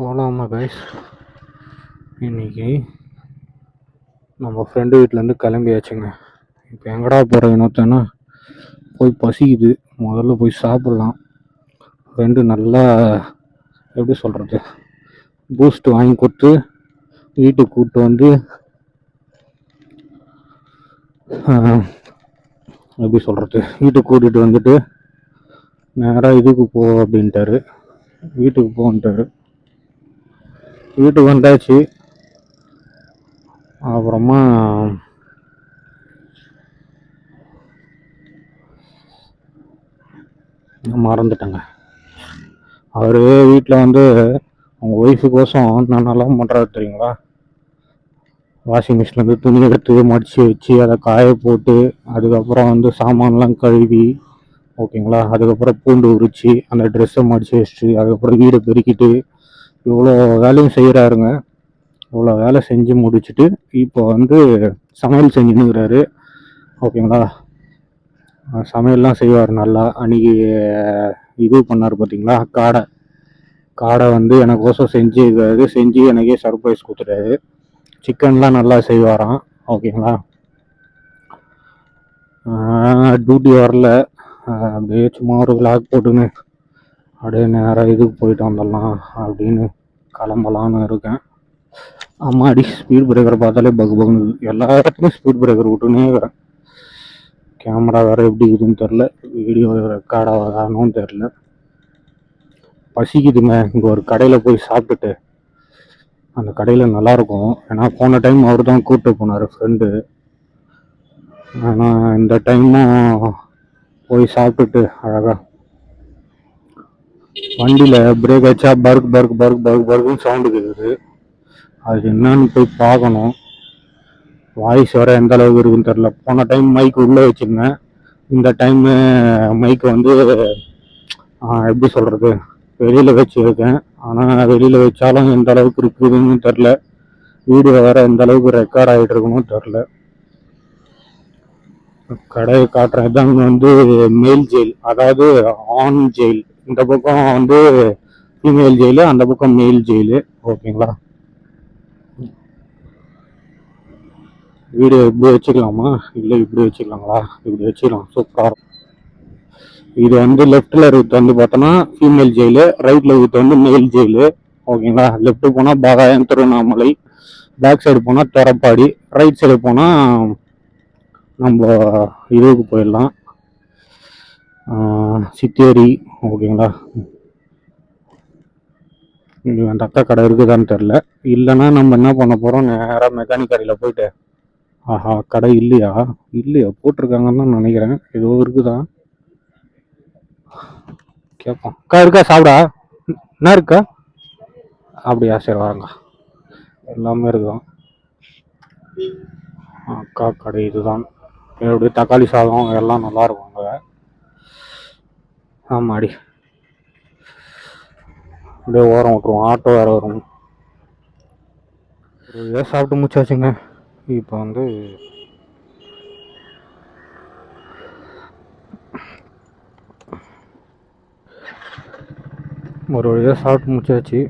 போகலாமா கைஸ்? இன்னைக்கு நம்ம ஃப்ரெண்டு வீட்டிலேருந்து கிளம்பியாச்சுங்க. இப்போ எங்கடா போகிற இன்னொருத்தனா போய் பசிக்குது, முதல்ல போய் சாப்பிட்லாம். ஃப்ரெண்டு நல்லா எப்படி சொல்கிறது, பூஸ்ட் வாங்கி கொடுத்து வீட்டுக்கு கூப்பிட்டு வந்து எப்படி சொல்கிறது, வீட்டுக்கு கூட்டிகிட்டு வந்துட்டு நேராக இதுக்கு போ அப்படின்ட்டாரு. வீட்டுக்கு போன்ட்டாரு. வீட்டுக்கு வந்தாச்சு. அப்புறமா மறந்துட்டேங்க. அவர் வீட்டில் வந்து அவங்க ஒய்ஃபுக்கோசம் நான் நல்லா பண்ணுறாரு தெரியுங்களா. வாஷிங் மிஷின்லேருந்து துணி எடுத்து மடித்து வச்சு அதை காய போட்டு அதுக்கப்புறம் வந்து சாமான்லாம் கழுவி ஓகேங்களா, அதுக்கப்புறம் பூண்டு உரித்து அந்த ட்ரெஸ்ஸை மடித்து வச்சுட்டு அதுக்கப்புறம் வீடை பெருக்கிட்டு இவ்வளோ வேலையும் செய்கிறாருங்க. இவ்வளோ வேலை செஞ்சு முடிச்சுட்டு இப்போ வந்து சமையல் செஞ்சுன்னுக்கிறாரு ஓகேங்களா. சமையல்லாம் செய்வார் நல்லா. அன்றைக்கி இது பண்ணார் பார்த்தீங்களா, காடை வந்து எனக்கோசம் செஞ்சு எனக்கே சர்ப்ரைஸ் கொடுத்துட்டாரு. சிக்கன்லாம் நல்லா செய்வாராம் ஓகேங்களா. டியூட்டி வரல, அப்படியே சும்மா ஒரு விளாக் போட்டுன்னு அப்படியே நேராக இதுக்கு போயிட்டு வந்துடலாம் அப்படின்னு கிளம்பலான்னு இருக்கேன். அம்மாடி ஸ்பீட் பிரேக்கரை பார்த்தாலே பகுன்னு எல்லா இடத்துலையும் ஸ்பீட் பிரேக்கர் விட்டுனே இருக்கிறேன். கேமரா வேறு எப்படி இருக்குதுன்னு தெரில, வீடியோ ரெக்கார்ட் ஆகாதானும் தெரில. பசிக்குதுங்க. இங்கே ஒரு கடையில் போய் சாப்பிட்டுட்டு, அந்த கடையில் நல்லாயிருக்கும். ஏன்னா போன டைம் அவர் தான் கூப்பிட்டு போனார் ஃப்ரெண்டு. ஆனால் இந்த டைமும் போய் சாப்பிட்டுட்டு அழகாக வண்டியில் பிரேக் வச்சா பர்க்குன்னு சவுண்டு கேட்குது. அது என்னன்னு போய் பார்க்கணும். வாய்ஸ் வர எந்த அளவுக்கு இருக்குன்னு தெரில. போன டைம் மைக் உள்ளே வச்சுருந்தேன், இந்த டைமு மைக் வந்து எப்படி சொல்கிறது, வெளியில் வச்சுருக்கேன். ஆனால் வெளியில் வச்சாலும் எந்த அளவுக்கு இருக்குதுன்னு தெரில. வீடியோ வேறு எந்த அளவுக்கு ரெக்கார்ட் ஆகிட்டு இருக்கணும் தெரில. கடையை காட்டுறது தான் வந்து மேல் ஜெயில், அதாவது ஆன் ஜெயில். இந்த பக்கம் வந்து ஃபீமேல் ஜெயிலு, அந்த பக்கம் மேல் ஜெயிலு ஓகேங்களா. வீடியோ இப்படி வச்சுக்கலாமா, இல்லை இப்படி வச்சுக்கலாங்களா? இப்படி வச்சுக்கலாம், சூப்பராக. இது வந்து லெஃப்டில் இருக்கிறது வந்து பார்த்தோன்னா ஃபீமேல் ஜெயிலு, ரைட்டில் இருக்கிறது வந்து மேல் ஜெயிலு ஓகேங்களா. லெஃப்ட்டு போனால் பாகாயம் திருவண்ணாமலை, பேக் சைடு போனால் தரப்பாடி, ரைட் சைடு போனால் நம்ம இதுக்கு போயிடலாம், சித்தேரி ஓகேங்களா. இங்கே அந்த அக்கா கடை இருக்குதான்னு தெரில. இல்லைன்னா நம்ம என்ன பண்ண போகிறோம், நேராக மெக்கானிக் கடையில் போயிட்டு ஆஹா கடை இல்லையா போட்டிருக்காங்கன்னு தான் நினைக்கிறேன். ஏதோ இருக்குதான் கேட்போம். அக்கா இருக்கா சாப்பிடா? என்ன இருக்கா? அப்படியா, சரி வாங்க. எல்லாமே இருக்குதான். அக்கா கடை இதுதான். எப்படி தக்காளி சாதம் எல்லாம் நல்லா இருக்கும் அங்கே. ஆமாடி, அப்படியே ஓரம் விட்டுருவோம், ஆட்டோ வேறு வரும். ஒரு சாப்பிட்டு முடிச்சாச்சுங்க. இப்போ வந்து ஒரு வழியாக சாப்பிட்டு முடிச்சாச்சு.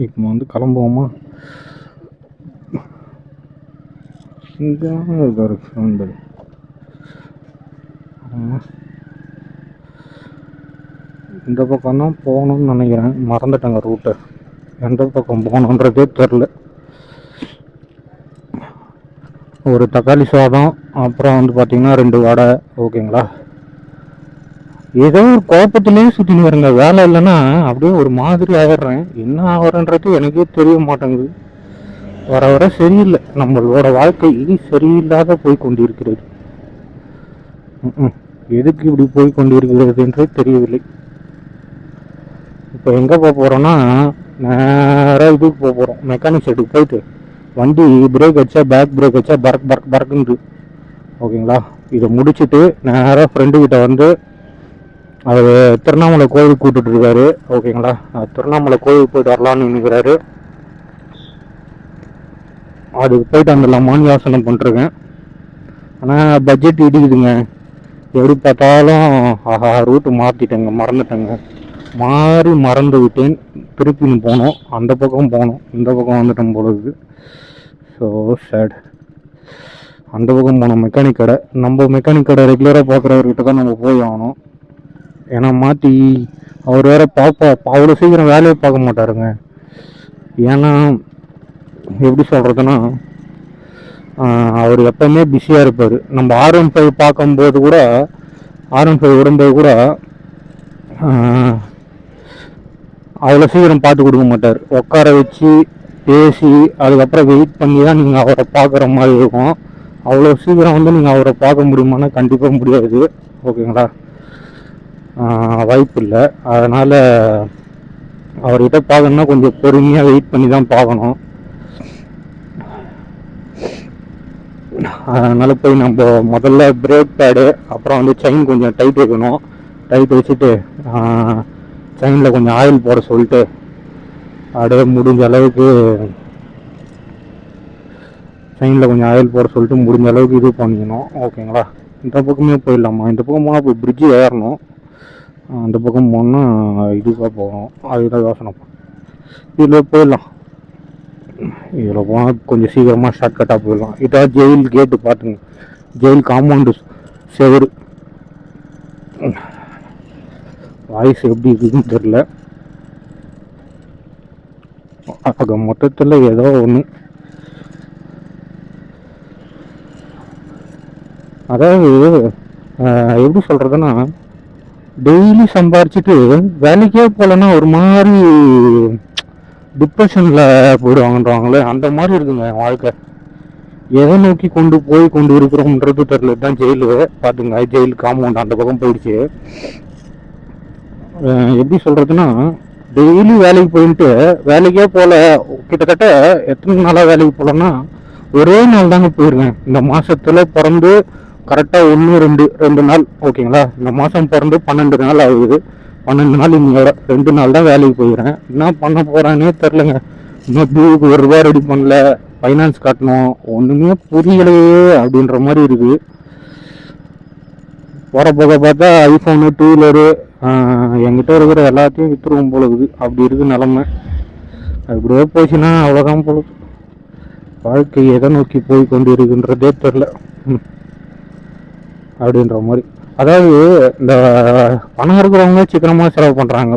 இப்போ வந்து கிளம்புவோமா? இங்கே இருக்காரு ஃப்ரெண்டு. இந்த பக்கம் தான் போகணும்னு நினைக்கிறேன், மறந்துட்டேங்க ரூட்டை. எந்த பக்கம் போகணுன்றதே தெரில. ஒரு தக்காளி சாதம், அப்புறம் வந்து பார்த்திங்கன்னா 2 வடை ஓகேங்களா. ஏதோ ஒரு குழப்பத்துலேயே சுற்றின்னு வருங்க. வேலை இல்லைன்னா அப்படியே ஒரு மாதிரி ஆகிடுறேன். என்ன ஆகிறேன்றது எனக்கே தெரிய மாட்டேங்குது. வர வர சரியில்லை, நம்மளோட வாழ்க்கை சரியில்லாத போய் கொண்டிருக்கிறது. எதுக்கு இப்படி போய் கொண்டிருக்கிறது என்றே தெரியவில்லை. இப்போ எங்கே போக போகிறோன்னா, நேராக இதுக்கு போக போகிறோம், மெக்கானிக் சைடுக்கு போயிட்டு வண்டி பிரேக் வச்சா பேக் பிரேக் வச்சா பறக்குன்னு ஓகேங்களா. இதை முடிச்சுட்டு நேராக ஃப்ரெண்டு கிட்ட வந்து அவர் திருவண்ணாமலை கோவிலுக்கு கூப்பிட்டு இருக்காரு ஓகேங்களா. திருவண்ணாமலை கோவிலுக்கு போயிட்டு வரலான்னு நினைக்கிறாரு. அதுக்கு போயிட்டு வந்துடலாமான்னு யோசனை பண்ணிருக்கேன். ஆனால் பட்ஜெட் இடிக்குதுங்க. எப்படி பார்த்தாலும் ஆஹா ரூட்டு மாற்றிட்டேங்க, மறந்துட்டேங்க. மறந்து விட்டேன். திருப்பின்னு போனோம், அந்த பக்கம் போனோம், இந்த பக்கம் வந்துட்டோம் போல இருக்குது. So sad. அந்த பக்கம் போனோம் மெக்கானிக் கடை. நம்ம மெக்கானிக் கடை ரெகுலராக பார்க்குறவர்கிட்ட தான் நம்ம போய் ஆகணும். ஏன்னா மாற்றி அவர் வேற அவ்வளோ சீக்கிரம் வேலையை பார்க்க மாட்டாருங்க. ஏன்னா எப்படி சொல்கிறதுன்னா, அவர் எப்பவுமே பிஸியாக இருப்பார். நம்ம R15 பார்க்கும்போது கூட, R15 விடும்போது கூட அவ்வளோ சீக்கிரம் பார்த்து கொடுக்க மாட்டார். உட்கார வச்சு பேசி அதுக்கப்புறம் வெயிட் பண்ணி தான் நீங்கள் அவரை பார்க்குற மாதிரி இருக்கும். அவ்வளோ சீக்கிரம் வந்து நீங்கள் அவரை பார்க்க முடியுமானா கண்டிப்பாக முடியாது. ஓகேங்களா, வாய்ப்பு இல்லை. அதனால் அவர்கிட்ட பார்க்கணுன்னா கொஞ்சம் பொறுமையாக வெயிட் பண்ணி தான் பார்க்கணும். அதனால் போய் நம்ம முதல்ல பிரேக் பேடு, அப்புறம் வந்து செயின் கொஞ்சம் டைட் வைக்கணும். டைட் வச்சுட்டு செயினில் கொஞ்சம் ஆயில் போட சொல்லிட்டு அப்படியே முடிஞ்ச அளவுக்கு செயினில் கொஞ்சம் ஆயில் போட சொல்லிட்டு முடிஞ்ச அளவுக்கு இது பண்ணிக்கணும். ஓகேங்களா, இந்த பக்கமே போயிடலாமா? இந்த பக்கம் போனால் போய் பிரிட்ஜு ஏறணும். அந்த பக்கம் போனால் இதுக்காக போகணும். அதுதான் யோசனை. இதில் போயிடலாம். இதில் போனால் கொஞ்சம் சீக்கிரமாக ஷார்ட்கட்டாக போயிடலாம். இதான் ஜெயில் கேட்டு பார்த்துங்க, ஜெயில் காம்பவுண்டு செவரு. வாய்ஸ் எப்படி இருக்குதுன்னு தெரில. ஆக மொத்தத்தில் ஏதோ ஒன்று, அதாவது எப்படி சொல்கிறதுன்னா, டெய்லி சம்பாரிச்சிட்டு வேலைக்கே போகலன்னா ஒரு மாதிரி டிப்ரெஷனில் போயிடுவாங்கன்றவாங்களே, அந்த மாதிரி இருக்குங்க என் வாழ்க்கை. எதை நோக்கி கொண்டு இருக்கிறோம்ன்றது தெரியல. தான் ஜெயிலு பார்த்துங்க, ஜெயில் காம்பவுண்ட் அந்த பக்கம் போயிடுச்சு. எப்படி சொல்கிறதுன்னா, டெய்லி வேலைக்கு போயிட்டு வேலைக்கே போகல. கிட்டத்தட்ட எத்தனை நாளாக வேலைக்கு போகலன்னா ஒரே நாள் தாங்க போயிருக்கேன் இந்த மாதத்தில். பிறந்து கரெக்டாக 1-2 நாள். ஓகேங்களா, இந்த மாதம் பிறந்து 12 நாள் ஆகுது. 12 நாள் இன்னையோட 2 நாள் தான் வேலைக்கு போயிடுறேன். என்ன பண்ண போகிறானே தெரிலங்க. இன்னும் டியூக்கு ₹1 ரெடி பண்ணல, ஃபைனான்ஸ் கட்டணும், ஒன்றுமே புரியலையே அப்படின்ற மாதிரி இருக்குது. போகிற போக பார்த்தா ஐஃபோனு, 2 வீலரு, என்கிட்ட இருக்கிற எல்லாத்தையும் விற்றுருவோம் போல இருக்குது. அப்படி இருக்குது நிலமை. அப்படியே போச்சுன்னா அவ்வளோதான் போல. வாழ்க்கை எதை நோக்கி போய் கொண்டு இருக்குன்றதே தெரில அப்படின்ற மாதிரி. அதாவது இந்த பணம் இருக்கிறவங்க சிக்கனமாக செலவு பண்ணுறாங்க.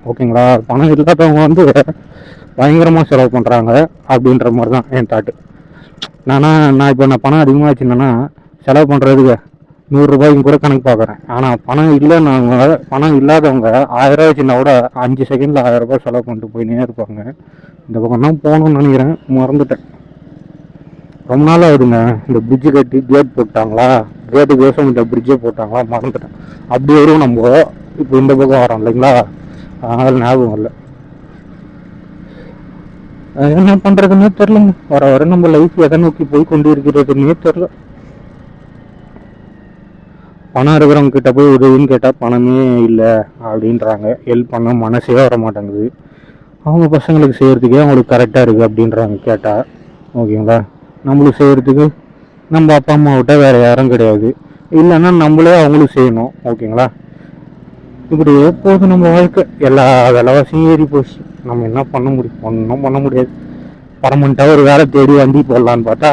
ஓகேங்களா, பணம் இல்லாதவங்க வந்து பயங்கரமாக செலவு பண்ணுறாங்க அப்படின்ற மாதிரி தான் என் தாட்டு. நான் இப்போ பணம் அதிகமாக வச்சுருந்தேன்னா செலவு பண்ணுறதுக்கு ₹100 கூட கணக்கு பார்க்குறேன். ஆனால் பணம் இல்லாதவங்க 1000 வச்சுருந்தா கூட 5 செகண்டில் ₹1000 செலவு பண்ணிட்டு போயினே இருப்பாங்க. இந்த பக்கம் தான் போகணும்னு நினைக்கிறேன், மறந்துட்டேன். ரொம்ப நாள் ஆகுதுங்க. இந்த பிரிட்ஜு கட்டி கேட் போட்டாங்களா, கேட்டுக்கு வேசம் இந்த பிரிட்ஜே போட்டாங்களா, மறந்துட்டேன். அப்படி வரும் நம்ம இப்போ இந்த பக்கம் வரோம் இல்லைங்களா, அதனால் ஞாபகம் இல்லை. என்ன பண்ணுறதுன்னே தெரிலங்க. வர நம்ம லைஃப் எதை நோக்கி போய் கொண்டு இருக்கிறதுன்னே தெரில. பணம் இருக்கிறவங்க கிட்ட போய் உதவின்னு கேட்டால் பணமே இல்லை அப்படின்றாங்க. ஹெல்ப் பண்ண மனசே வர மாட்டேங்குது. அவங்க பசங்களுக்கு செய்கிறதுக்கே அவங்களுக்கு கரெக்டாக இருக்குது அப்படின்றாங்க கேட்டால். ஓகேங்களா, நம்மளுக்கு செய்கிறதுக்கு நம்ம அப்பா அம்மா விட்ட வேறு யாரும் கிடையாது. இல்லைன்னா நம்மளே அவங்களுக்கு செய்யணும். ஓகேங்களா, இப்படியே போகுது நம்ம வாழ்க்கை. எல்லா விலைவாசியும் ஏறி போச்சு. நம்ம என்ன பண்ண முடியும்? ஒன்றும் பண்ண முடியாது. பர்மனெண்ட்டாக ஒரு வேலை தேடி வண்டி போடலான்னு பார்த்தா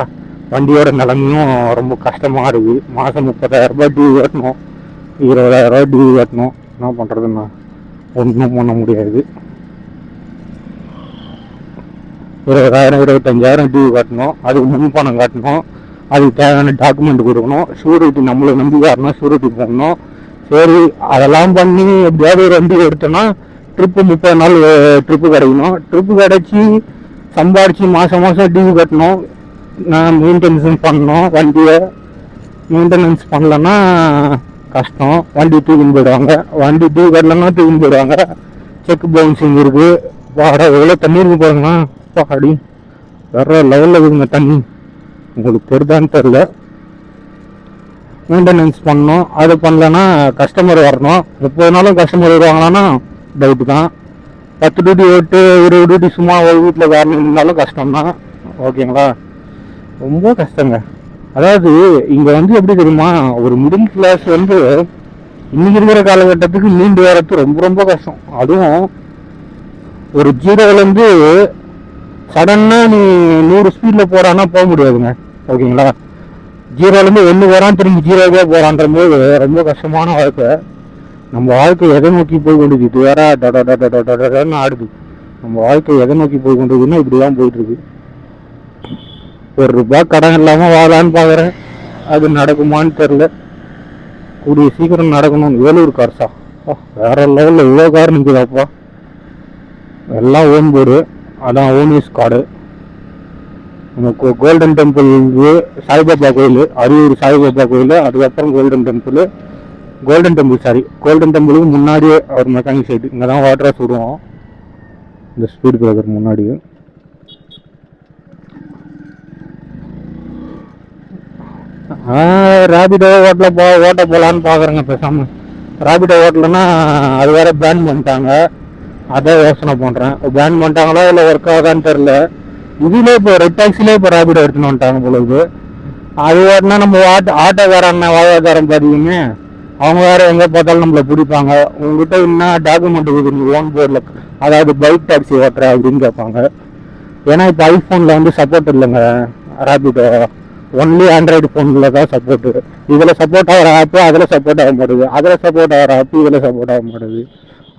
வண்டியோட நிலைமையும் ரொம்ப கஷ்டமாக இருக்குது. மாதம் ₹30,000 டியூ கட்டணும், ₹20,000 டியூ கட்டணும். என்ன பண்ணுறதுன்னா ஒன்றும் பண்ண முடியாது. 20,000 25,000 டியூ கட்டணும், அதுக்கு முன்பணம் கட்டணும், அதுக்கு தேவையான டாக்குமெண்ட் கொடுக்கணும், ஷூரிட்டி நம்மளை நம்பி வரணும், ஷூரிட்டி போடணும். சரி, அதெல்லாம் பண்ணி எப்படியாவது ஒரு வண்டி எடுத்தோன்னா ட்ரிப்பு 30 நாள் ட்ரிப்பு கிடைக்கணும். ட்ரிப்பு கிடச்சி சம்பாரித்து மாதம் டியூ கட்டணும், நான் மெயின்டெனன்ஸ் பண்ணணும். வண்டியை மெயின்டெனன்ஸ் பண்ணலன்னா கஷ்டம். வண்டி தூக்கின்னு போயிடுவாங்க. வண்டி டியூ கட்டலன்னா தூக்கின்னு போயிடுவாங்க. செக் பவுன்சிங் இருக்குது. வாடா எவ்வளோ தண்ணி இருக்கு பாருங்கண்ணா. பாடி வேற லெவலில் இருக்குங்க தண்ணி. உங்களுக்கு தெரிதான்னு தெரில. மெயின்டெனன்ஸ் பண்ணணும். அது பண்ணலன்னா கஸ்டமர் வரணும். 30 நாளும் கஸ்டமர் வருவாங்களான்னா டவுட்டு தான். 10 டியூட்டி ஓட்டு 20 டியூட்டி சும்மா ஒரு வீட்டில் வேறு இருந்தாலும் கஷ்டம்தான். ஓகேங்களா, ரொம்ப கஷ்டங்க. அதாவது இங்கே வந்து எப்படி தெரியுமா, ஒரு மிடில் கிளாஸ் வந்து இன்னைக்கு இருக்கிற காலகட்டத்துக்கு மீண்டு வரது ரொம்ப ரொம்ப கஷ்டம். அதுவும் ஒரு ஜீரோலேருந்து சடனாக நீ 100 ஸ்பீடில் போகிறான்னா போக முடியாதுங்க. ஓகேங்களா? ஜீரோலேருந்து 1 வரான் திரும்பி ஜீரோவே போகிறான்ற போது ரொம்ப கஷ்டமான வாழ்க்கை. நம்ம வாழ்க்கை எதை நோக்கி போய் கொண்டிருக்கு? இது வேற டன்னு ஆடுது. நம்ம வாழ்க்கை எதை நோக்கி போய் கொண்டிருக்குன்னா இப்படி தான் போயிட்டுருக்கு. ₹1 கடன் இல்லாமல் வாழலான்னு பார்க்குறேன். அது நடக்குமான்னு தெரில. கூடிய சீக்கிரம் நடக்கணும். வேலூர் கார்ஸா வேற லெவலில் இவ்வளோ கார் நிற்குதாப்பா. எல்லாம் ஓன் போர்டு, அதான் ஓன் யூஸ் கார்டு. நமக்கு கோல்டன் டெம்பிள், சாய்பாபா கோயில், அரியூர் சாய்பாபா கோயில், அதுக்கப்புறம் கோல்டன் டெம்பிள். கோல்டன் டெம்பிளுக்கு முன்னாடியே அவர் மெக்கானிக் சைட்டு. இங்கே தான் வாட்டராக சுடுவோம், இந்த ஸ்பீட் பிரேக்கர் முன்னாடியே. ரேபிடோ ஓட்ட போகலான்னு பார்க்குறேங்க. பேசாமல் ரேபிடோ ஓட்டலைன்னா அது வேற பேன் பண்ணிட்டாங்க. அதான் யோசனை பண்ணுறேன். பேன் பண்ணிட்டாங்களா இல்லை ஒர்க் ஆகுதான்னு தெரில. இதுல இப்போ ரெட் டாக்ஸிலே இப்போ ரேபிடோ எடுத்துன்னு வந்துட்டாங்க பொழுது. அது ஓட்டினா நம்ம ஆட்டோக்காரன் வாழ்வாதாரம் பார்த்தீங்கன்னு அவங்க வேற எங்கே பார்த்தாலும் நம்மளை பிடிப்பாங்க. உங்ககிட்ட என்ன டாக்குமெண்ட் இருக்குது ஓன் போர்டில், அதாவது பைக் டாக்ஸி ஓட்டுற அப்படின்னு கேட்பாங்க. ஏன்னா இப்போ ஐஃபோனில் வந்து சப்போர்ட் இல்லைங்க ரேபிடோ. ஒன்லி ஆண்ட்ராய்டு ஃபோனில் தான் சப்போர்ட்டு. இதில் சப்போர்ட் ஆகிற ஆப்பு அதில் சப்போர்ட் ஆக மாட்டேது, அதில் சப்போர்ட் ஆகிற ஆப்பு இதில் சப்போர்ட் ஆக மாட்டேது.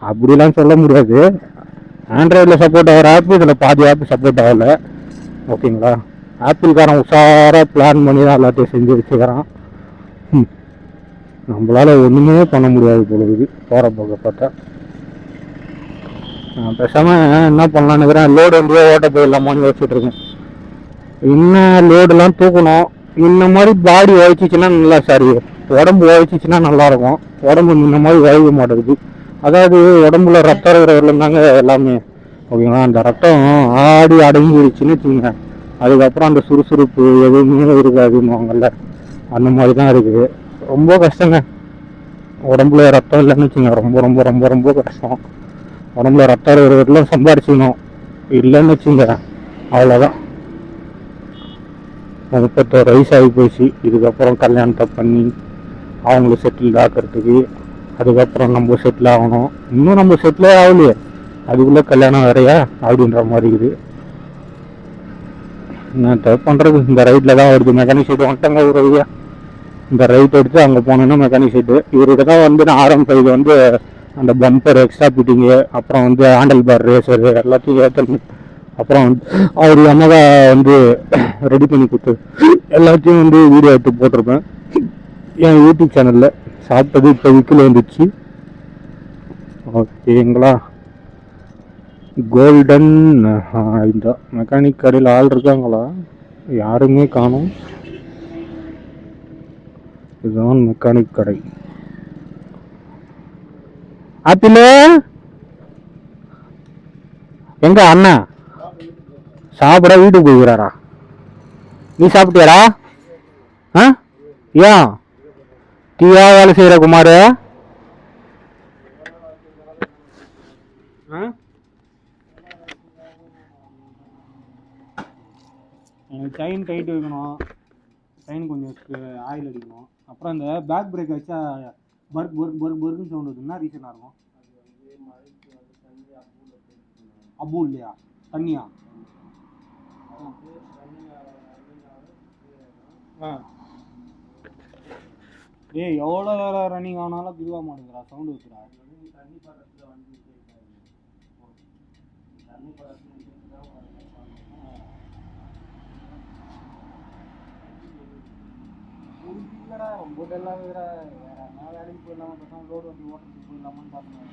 அப்படிலாம் சொல்ல முடியாது. ஆண்ட்ராய்டில் சப்போர்ட் ஆகிற ஆப்பு இதில் பாதி ஆப்பு சப்போர்ட் ஆகலை. ஓகேங்களா? ஆப்பிள்காரன் உஷாராக பிளான் பண்ணி தான் எல்லாத்தையும் செஞ்சு வச்சுக்கிறான். நம்மளால் ஒன்றுமே பண்ண முடியாது பொழுது போகிற போக பார்த்தா. பேசாமல் என்ன பண்ணலான்னு இருக்கிறேன், லோடு வந்து ஓட்ட போயிடலாமான்னு யோசிச்சுட்டு இருக்கேன். இன்னும் லோடுலாம் தூக்கணும். இந்த மாதிரி பாடி உழைச்சிச்சின்னா நல்லா, சாரி உடம்பு உழைச்சிச்சின்னா நல்லாயிருக்கும். உடம்பு இந்த மாதிரி உழைக்க மாட்டேங்குது. அதாவது உடம்புல ரத்தம் இருக்கிறவரில் தாங்க எல்லாமே. ஓகேங்களா? அந்த ரத்தம் ஆடி அடங்கிடுச்சுன்னு வச்சுங்க, அதுக்கப்புறம் அந்த சுறுசுறுப்பு எதுவுமே இருக்காதுன்னுவாங்கல்ல, அந்த மாதிரி தான் இருக்குது. ரொம்ப கஷ்டங்க. உடம்புல ரத்தம் இல்லைன்னு வச்சுங்க, ரொம்ப ரொம்ப ரொம்ப ரொம்ப கஷ்டம். உடம்புல ரத்தம் இருக்கிறவரெல்லாம் சம்பாரிச்சிக்கணும், இல்லைன்னு வச்சுங்க அவ்வளோதான். 31 வயசு ஆகி போச்சு. இதுக்கப்புறம் கல்யாணத்தை பண்ணி அவங்கள செட்டில் ஆக்கிறதுக்கு, அதுக்கப்புறம் நம்ம செட்டில் ஆகணும். இன்னும் நம்ம செட்டிலே ஆகலையே, அதுக்குள்ளே கல்யாணம் வேறையா அப்படின்ற மாதிரி இருக்குது. என்ன பண்ணுறது? இந்த ரைட்டில் தான் வருது மெக்கானிக் சைடு வந்துட்டாங்க ஒரு ஐயா. இந்த ரைட் எடுத்து அங்கே போனோன்னா மெக்கானிக் சைடு. இவர்கிட்ட தான் வந்து நான் ஆரம்பிச்சது வந்து அந்த பம்பர் எக்ஸ்ட்ரா ஃபிட்டிங்கு, அப்புறம் வந்து ஹேண்டில் பார் ரேசரு எல்லாத்தையும் ஏற்றல். அப்புறம் அவர் அம்மாவை வந்து ரெடி பண்ணி கொடுத்து எல்லாத்தையும் வந்து வீடியோ எடுத்து போட்டிருப்பேன் என் யூடியூப் சேனலில். சாப்பிட்டது இப்போ விக்கில் வந்துச்சு. ஓகேங்களா? கோல்டன் இந்த மெக்கானிக் கடையில் ஆள் இருக்காங்களா? யாருமே காணும். இதுதான் மெக்கானிக் கடை. ஆப்பிள் எங்க அண்ணா சாப்பிட வீட்டுக்கு போகிறாரா? நீ சாப்பிட்டியாரா? ஏன் டீயா வேலை செய்யற குமார்? செயின் டைட் வைக்கணும், செயின் கொஞ்சம் ஆயில் அடிக்கணும். அப்புறம் இந்த பேக் பிரேக் வச்சா பர்க்குன்னு சவுண்ட் வருதுன்னா ரீசனாக இருக்கும். அப்பு இல்லையா? தண்ணியா? ஏய் எவ்வளோ ரன்னிங் ஆனாலும் இதுவாக மாட்டேங்கிறா, சவுண்டு வச்சுடா. இல்லைடா ரொம்ப டல்லாக வேற வேலைக்கு போயிடலாமா, பேசாமல் லோடு வந்து ஓட்டுறதுக்கு போயிடலாமான்னு பார்த்தேன்.